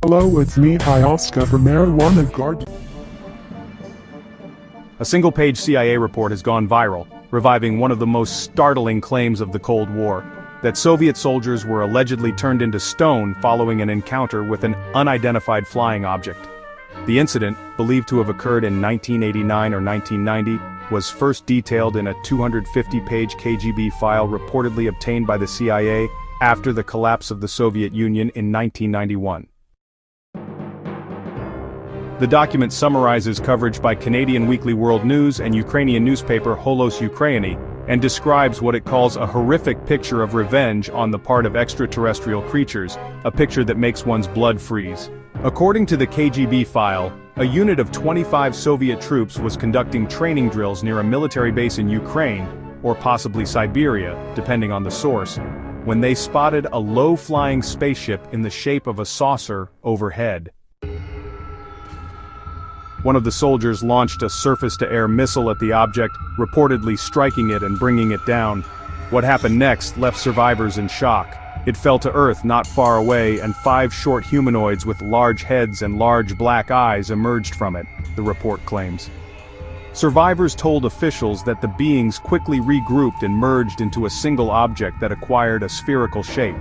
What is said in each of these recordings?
Hello, it's me, Oscar from Marijuana Garden. A single-page CIA report has gone viral, reviving one of the most startling claims of the Cold War, that Soviet soldiers were allegedly turned into stone following an encounter with an unidentified flying object. The incident, believed to have occurred in 1989 or 1990, was first detailed in a 250-page KGB file reportedly obtained by the CIA after the collapse of the Soviet Union in 1991. The document summarizes coverage by Canadian Weekly World News and Ukrainian newspaper Holos Ukrayiny, and describes what it calls a horrific picture of revenge on the part of extraterrestrial creatures, a picture that makes one's blood freeze. According to the KGB file, a unit of 25 Soviet troops was conducting training drills near a military base in Ukraine, or possibly Siberia, depending on the source, when they spotted a low-flying spaceship in the shape of a saucer overhead. One of the soldiers launched a surface-to-air missile at the object, reportedly striking it and bringing it down. What happened next left survivors in shock. It fell to Earth not far away, and 5 short humanoids with large heads and large black eyes emerged from it, the report claims. Survivors told officials that the beings quickly regrouped and merged into a single object that acquired a spherical shape.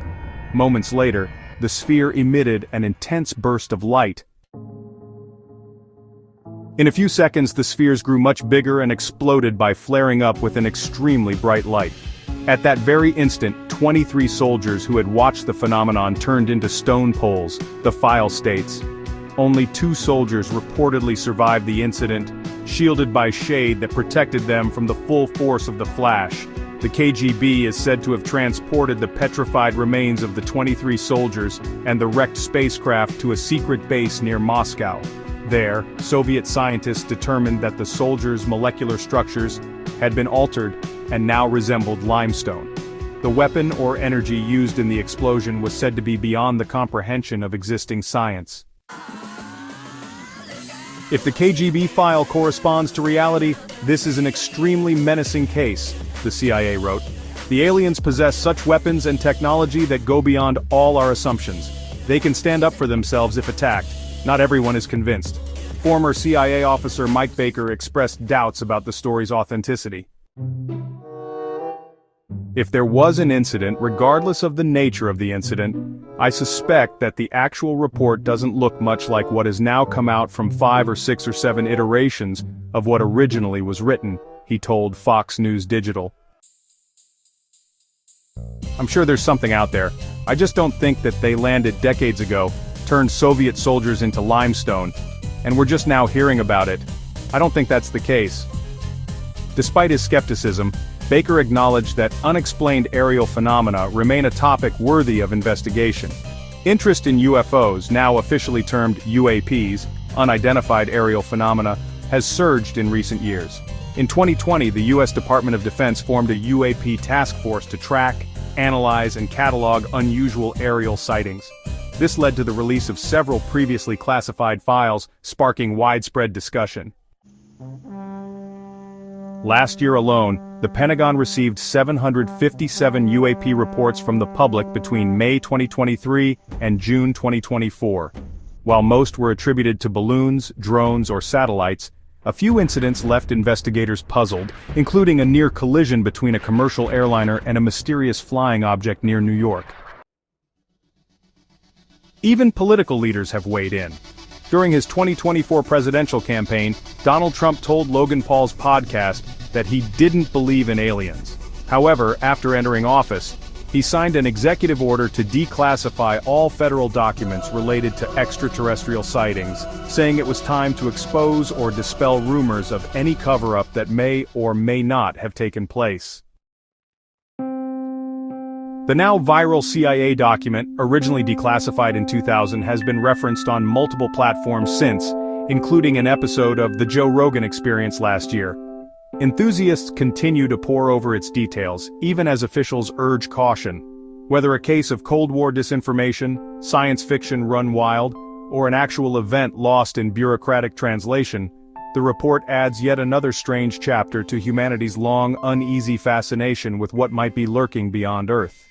Moments later, the sphere emitted an intense burst of light. In a few seconds, the spheres grew much bigger and exploded by flaring up with an extremely bright light. At that very instant, 23 soldiers who had watched the phenomenon turned into stone poles, the file states. Only 2 soldiers reportedly survived the incident, shielded by shade that protected them from the full force of the flash. The KGB is said to have transported the petrified remains of the 23 soldiers and the wrecked spacecraft to a secret base near Moscow. There, Soviet scientists determined that the soldiers' molecular structures had been altered and now resembled limestone. The weapon or energy used in the explosion was said to be beyond the comprehension of existing science. If the KGB file corresponds to reality, this is an extremely menacing case, the CIA wrote. The aliens possess such weapons and technology that go beyond all our assumptions. They can stand up for themselves if attacked. Not everyone is convinced. Former CIA officer Mike Baker expressed doubts about the story's authenticity. If there was an incident, regardless of the nature of the incident, I suspect that the actual report doesn't look much like what has now come out from 5 or 6 or 7 iterations of what originally was written, he told Fox News Digital. I'm sure there's something out there. I just don't think that they landed decades ago, turned Soviet soldiers into limestone, and we're just now hearing about it. I don't think that's the case. Despite his skepticism, Baker acknowledged that unexplained aerial phenomena remain a topic worthy of investigation. Interest in UFOs, now officially termed UAPs, unidentified aerial phenomena, has surged in recent years. In 2020, the U.S. Department of Defense formed a UAP task force to track, analyze, and catalog unusual aerial sightings. This led to the release of several previously classified files, sparking widespread discussion. Last year alone, the Pentagon received 757 UAP reports from the public between May 2023 and June 2024. While most were attributed to balloons, drones, or satellites, a few incidents left investigators puzzled, including a near collision between a commercial airliner and a mysterious flying object near New York. Even political leaders have weighed in. During his 2024 presidential campaign, Donald Trump told Logan Paul's podcast that he didn't believe in aliens. However, after entering office, he signed an executive order to declassify all federal documents related to extraterrestrial sightings, saying it was time to expose or dispel rumors of any cover-up that may or may not have taken place. The now viral CIA document, originally declassified in 2000, has been referenced on multiple platforms since, including an episode of The Joe Rogan Experience last year. Enthusiasts continue to pore over its details, even as officials urge caution. Whether a case of Cold War disinformation, science fiction run wild, or an actual event lost in bureaucratic translation, the report adds yet another strange chapter to humanity's long, uneasy fascination with what might be lurking beyond Earth.